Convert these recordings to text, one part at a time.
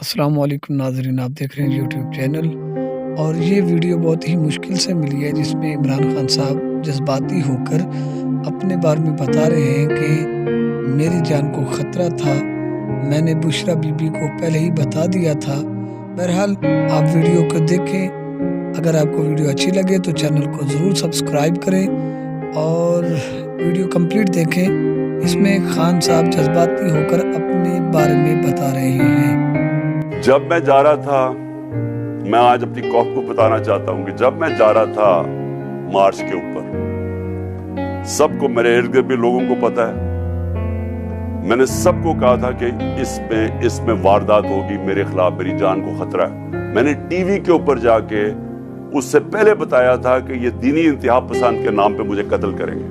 السلام علیکم ناظرین، آپ دیکھ رہے ہیں یوٹیوب چینل اور یہ ویڈیو بہت ہی مشکل سے ملی ہے، جس میں عمران خان صاحب جذباتی ہو کر اپنے بارے میں بتا رہے ہیں کہ میری جان کو خطرہ تھا، میں نے بشرا بی بی کو پہلے ہی بتا دیا تھا۔ بہرحال آپ ویڈیو کو دیکھیں، اگر آپ کو ویڈیو اچھی لگے تو چینل کو ضرور سبسکرائب کریں اور ویڈیو کمپلیٹ دیکھیں۔ اس میں خان صاحب جذباتی ہو کر اپنے بارے میں بتا رہے ہیں۔ جب میں جا رہا تھا، میں آج اپنی قوم کو بتانا چاہتا ہوں کہ جب میں جا رہا تھا مارچ کے اوپر، سب کو، میرے ارد گرد بھی لوگوں کو پتا ہے، میں نے سب کو کہا تھا کہ اس میں واردات ہوگی، میرے خلاف، میری جان کو خطرہ ہے۔ میں نے ٹی وی کے اوپر جا کے اس سے پہلے بتایا تھا کہ یہ دینی انتہا پسند کے نام پہ مجھے قتل کریں گے۔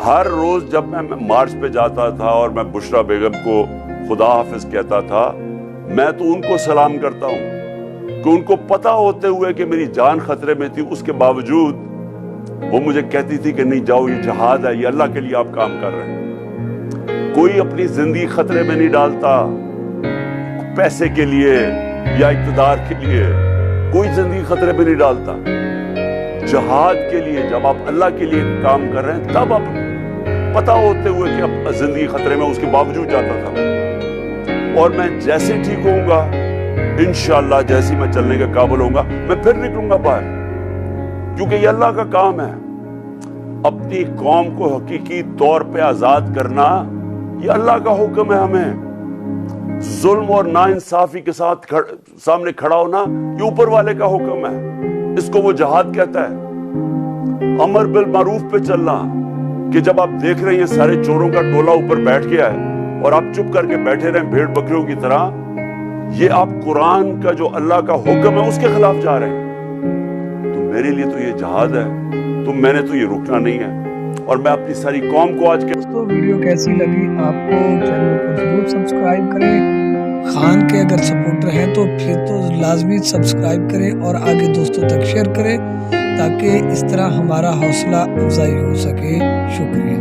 ہر روز جب میں مارچ پہ جاتا تھا اور میں بشرا بیگم کو خدا حافظ کہتا تھا، میں تو ان کو سلام کرتا ہوں کہ ان کو پتا ہوتے ہوئے کہ میری جان خطرے میں تھی، اس کے باوجود وہ مجھے کہتی تھی کہ نہیں جاؤ، یہ جہاد ہے، یہ اللہ کے لیے آپ کام کر رہے ہیں۔ کوئی اپنی زندگی خطرے میں نہیں ڈالتا پیسے کے لیے یا اقتدار کے لیے، کوئی زندگی خطرے میں نہیں ڈالتا۔ جہاد کے لیے جب آپ اللہ کے لیے کام کر رہے ہیں، تب آپ پتا ہوتے ہوئے کہ اب زندگی خطرے میں، اس کے باوجود جاتا تھا۔ اور میں جیسے ٹھیک ہوں گا، انشاءاللہ جیسے میں چلنے کے قابل ہوں گا، میں پھر نکلوں گا باہر، کیونکہ یہ اللہ کا کام ہے۔ اپنی قوم کو حقیقی طور پہ آزاد کرنا، یہ اللہ کا حکم ہے ہمیں۔ ظلم اور ناانصافی کے ساتھ سامنے کھڑا ہونا، یہ اوپر والے کا حکم ہے، اس کو وہ جہاد کہتا ہے۔ امر بالمعروف پہ چلنا، کہ جب آپ دیکھ رہے ہیں سارے چوروں کا ٹولہ اوپر بیٹھ گیا ہے اور آپ چپ کر کے بیٹھے رہیں بھیڑ بکریوں کی طرح، یہ آپ قرآن کا جو اللہ کا حکم ہے اس کے خلاف جا رہے ہیں۔ تو میرے لیے تو یہ جہاد ہے، تو میں نے تو یہ رکنا نہیں ہے، اور میں اپنی ساری قوم کو آج کے دوستو ویڈیو کیسی لگی آپ کو، چینل کو ضرور سبسکرائب کریں۔ خان کے اگر سپورٹر ہیں تو پھر تو لازمی سبسکرائب کریں اور آگے دوستوں تک شیئر کریں، تاکہ اس طرح ہمارا حوصلہ افزائی ہو سکے۔ شکریہ۔